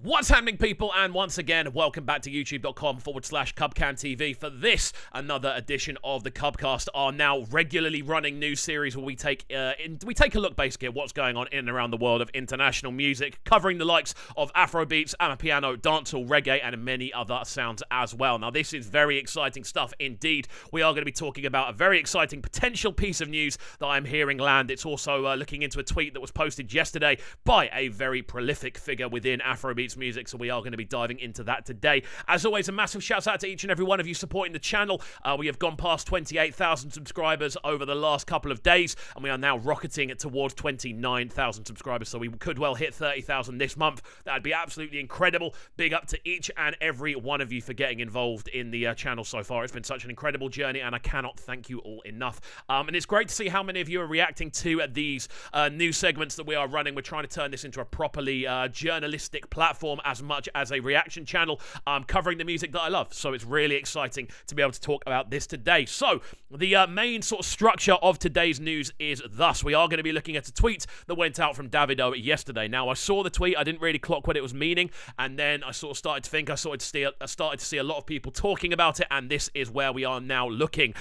What's happening, people? And once again, welcome back to youtube.com/CubCamTV for this, another edition of the CubCast, our now regularly running news series where we take a look basically at what's going on in and around the world of international music, covering the likes of Afrobeats, Amapiano, dancehall, reggae, and many other sounds as well. Now, this is very exciting stuff indeed. We are going to be talking about a very exciting potential piece of news that I'm hearing land. It's also looking into a tweet that was posted yesterday by a very prolific figure within Afrobeats music, so we are going to be diving into that today. As always, a massive shout out to each and every one of you supporting the channel. We have gone past 28,000 subscribers over the last couple of days, and we are now rocketing towards 29,000 subscribers, so we could well hit 30,000 this month. That'd be absolutely incredible. Big up to each and every one of you for getting involved in the channel so far. It's been such an incredible journey, and I cannot thank you all enough. And it's great to see how many of you are reacting to these news segments that we are running. We're trying to turn this into a properly journalistic platform as much as a reaction channel, covering the music that I love. So it's really exciting to be able to talk about this today. So the main sort of structure of today's news is thus. We are going to be looking at a tweet that went out from DAVIDO yesterday. Now, I saw the tweet. I didn't really clock what it was meaning, and then I sort of started to think. I started to see a lot of people talking about it, and this is where we are now looking.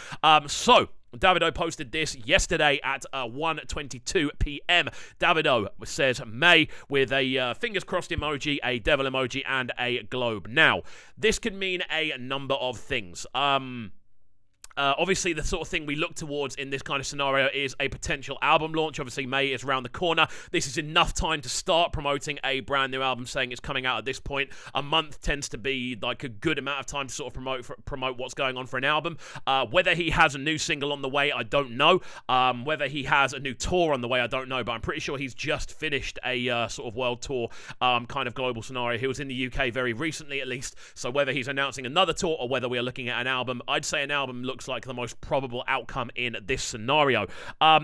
So DAVIDO posted this yesterday at 1:22 p.m. DAVIDO says May with a fingers crossed emoji, a devil emoji, and a globe. Now, this could mean a number of things. Obviously, the sort of thing we look towards in this kind of scenario is a potential album launch. Obviously, May is around the corner. This is enough time to start promoting a brand new album, saying it's coming out at this point. A month tends to be like a good amount of time to sort of promote what's going on for an album. Whether he has a new single on the way, I don't know. Whether he has a new tour on the way, I don't know. But I'm pretty sure he's just finished a sort of world tour kind of global scenario. He was in the UK very recently, at least. So whether he's announcing another tour or whether we are looking at an album, I'd say an album looks like the most probable outcome in this scenario.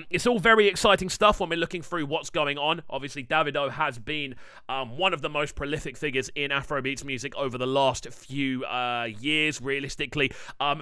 It's all very exciting stuff when we're looking through what's going on. Obviously, DAVIDO has been one of the most prolific figures in Afrobeats music over the last few years, realistically.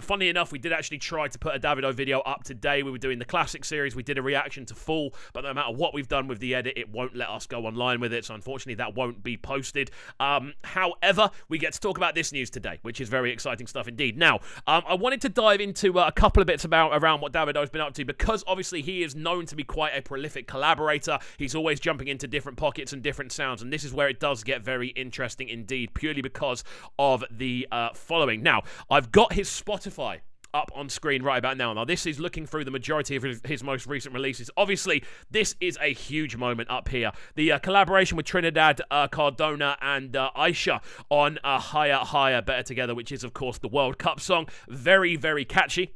Funnily enough, we did actually try to put a DAVIDO video up today. We were doing the classic series. We did a reaction to Full, but no matter what we've done with the edit, it won't let us go online with it, so unfortunately that won't be posted. However, we get to talk about this news today, which is very exciting stuff indeed. Now, I wanted to dive into a couple of bits around what DAVIDO's been up to, because obviously he is known to be quite a prolific collaborator. He's always jumping into different pockets and different sounds, and this is where it does get very interesting indeed, purely because of the following. Now, I've got his Spotify up on screen right about now. Now, this is looking through the majority of his most recent releases. Obviously, this is a huge moment up here. The collaboration with Trinidad Cardona and Aisha on Higher, Higher, Better Together, which is, of course, the World Cup song. Very, very catchy.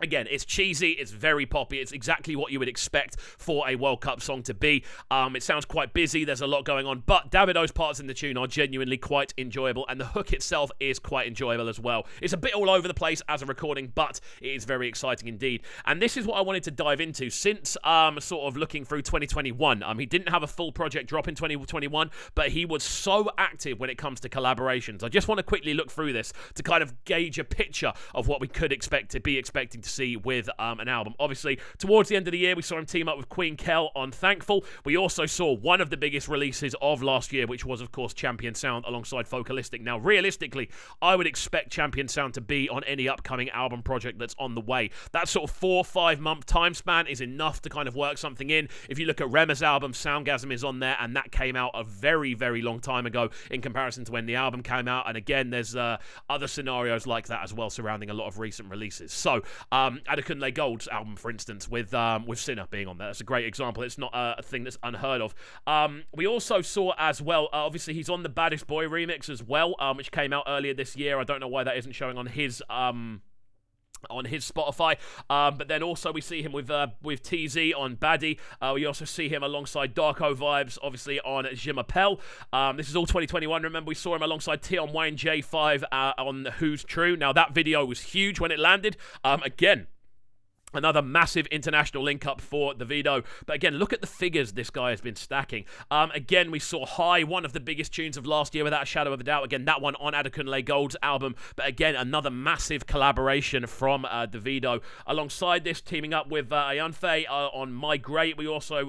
Again, it's cheesy, it's very poppy, it's exactly what you would expect for a World Cup song to be. It sounds quite busy, there's a lot going on, but DAVIDO's parts in the tune are genuinely quite enjoyable, and the hook itself is quite enjoyable as well. It's a bit all over the place as a recording, but it is very exciting indeed. And this is what I wanted to dive into since sort of looking through 2021. He didn't have a full project drop in 2021, but he was so active when it comes to collaborations. I just want to quickly look through this to kind of gauge a picture of what we could be expecting to see with an album. Obviously, towards the end of the year, we saw him team up with Queen Kel on Thankful. We also saw one of the biggest releases of last year, which was, of course, Champion Sound alongside Focalistic. Now, realistically, I would expect Champion Sound to be on any upcoming album project that's on the way. That sort of 4-5 month time span is enough to kind of work something in. If you look at Rema's album, Soundgasm is on there, and that came out a very, very long time ago in comparison to when the album came out. And again, there's other scenarios like that as well surrounding a lot of recent releases. So, Adekunle Gold's album, for instance, with Sinner being on there. That's a great example. It's not a thing that's unheard of. We also saw as well, obviously, he's on the Baddest Boy remix as well, which came out earlier this year. I don't know why that isn't showing on his Spotify, but then also we see him with TZ on Baddie. We also see him alongside Darko Vibes, obviously on Je M'appelle. This is all 2021. Remember, we saw him alongside Tion Wayne J5 on Who's True. Now, that video was huge when it landed. Again, Another massive international link-up for DAVIDO. But again, look at the figures this guy has been stacking. Again, we saw High, one of the biggest tunes of last year, without a shadow of a doubt. Again, that one on Adekunle Gold's album. But again, another massive collaboration from DAVIDO. Alongside this, teaming up with Ayanfe on Migrate. We also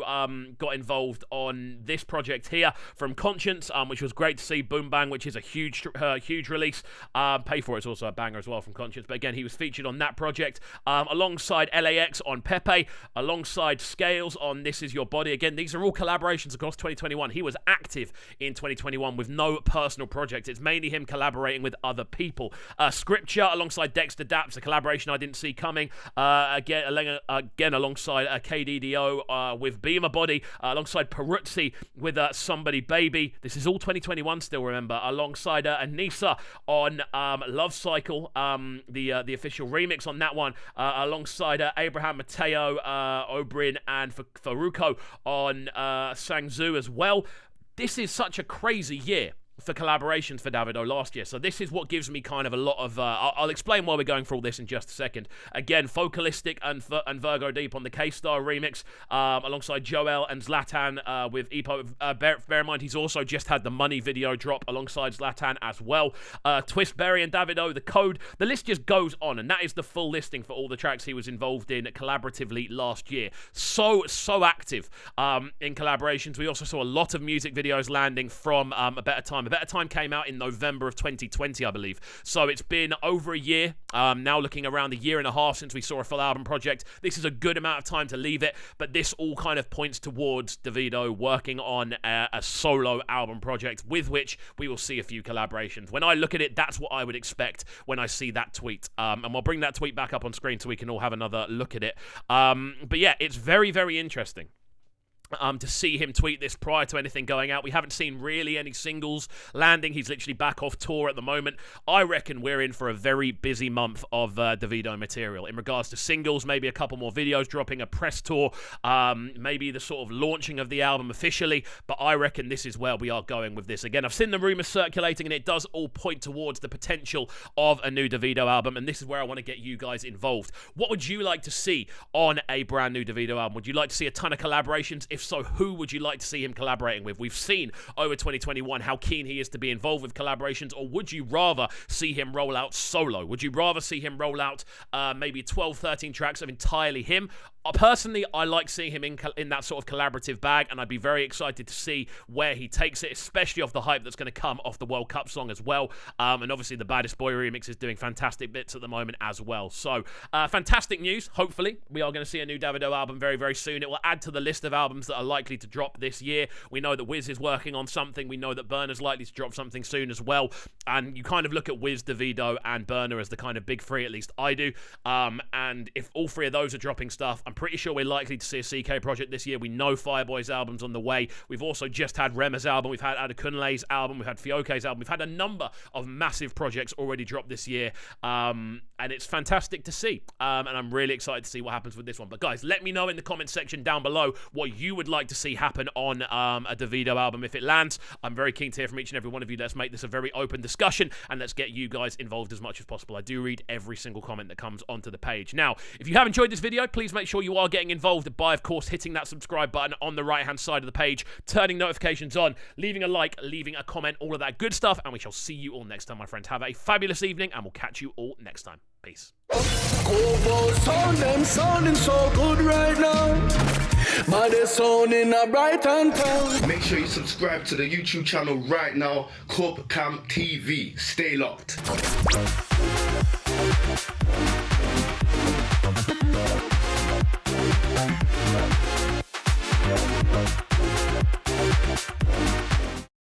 got involved on this project here from Conscience, which was great to see. Boom Bang, which is a huge release. Pay For It's also a banger as well from Conscience. But again, he was featured on that project. Alongside LAX on Pepe, alongside Scales on This Is Your Body. Again, these are all collaborations across 2021. He was active in 2021 with no personal project. It's mainly him collaborating with other people. Scripture alongside Dexter Daps, a collaboration I didn't see coming. Again, alongside KDDO with Beamer Body, alongside Peruzzi with Somebody Baby. This is all 2021 still, remember. Alongside Anissa on Love Cycle, the official remix on that one. Alongside Abraham Mateo, Obrin, and Faruko on Sangzu as well. This is such a crazy year for collaborations for DAVIDO last year. So this is what gives me kind of a lot of... I'll explain why we're going through all this in just a second. Again, Focalistic and Virgo Deep on the K-Star remix, alongside Joel and Zlatan with EPO. Bear in mind, he's also just had the Money video drop alongside Zlatan as well. Twistberry and DAVIDO, The Code. The list just goes on, and that is the full listing for all the tracks he was involved in collaboratively last year. So active in collaborations. We also saw a lot of music videos landing from A Better Time. A Better Time came out in November of 2020, I believe. So it's been over a year, now looking around a year and a half since we saw a full album project. This is a good amount of time to leave it, but this all kind of points towards DAVIDO working on a solo album project with which we will see a few collaborations. When I look at it, that's what I would expect when I see that tweet. And we'll bring that tweet back up on screen so we can all have another look at it. But yeah, it's very, very interesting. To see him tweet this prior to anything going out. We haven't seen really any singles landing. He's literally back off tour at the moment. I reckon we're in for a very busy month of DAVIDO material. In regards to singles, maybe a couple more videos dropping, a press tour, maybe the sort of launching of the album officially, but I reckon this is where we are going with this. Again, I've seen the rumours circulating and it does all point towards the potential of a new DAVIDO album, and this is where I want to get you guys involved. What would you like to see on a brand new DAVIDO album? Would you like to see a ton of collaborations? If so, who would you like to see him collaborating with? We've seen over 2021 how keen he is to be involved with collaborations, or would you rather see him roll out solo? Would you rather see him roll out maybe 12, 13 tracks of entirely him? Personally, I like seeing him in that sort of collaborative bag, and I'd be very excited to see where he takes it, especially off the hype that's going to come off the World Cup song as well. And obviously, the Baddest Boy remix is doing fantastic bits at the moment as well. So, fantastic news. Hopefully, we are going to see a new DAVIDO album very, very soon. It will add to the list of albums that are likely to drop this year. We know that Wiz is working on something. We know that Burner's likely to drop something soon as well. And you kind of look at Wiz, DAVIDO, and Burner as the kind of big three, at least I do. And if all three of those are dropping stuff, I'm pretty sure we're likely to see a CK project this year. We know Fireboy's album's on the way. We've also just had Rema's album. We've had Adekunle's album. We've had Fioke's album. We've had a number of massive projects already drop this year. And it's fantastic to see. And I'm really excited to see what happens with this one. But guys, let me know in the comment section down below what you would like to see happen on a DAVIDO album if it lands. I'm very keen to hear from each and every one of you. Let's make this a very open discussion and let's get you guys involved as much as possible. I do read every single comment that comes onto the page. Now, if you have enjoyed this video, please make sure you are getting involved by, of course, hitting that subscribe button on the right-hand side of the page, turning notifications on, leaving a like, leaving a comment, all of that good stuff, and we shall see you all next time, my friends. Have a fabulous evening, and we'll catch you all next time. Peace. Sounding so good right now. But they're sounding a bright and town. Make sure you subscribe to the YouTube channel right now, CubCamTV. Stay locked.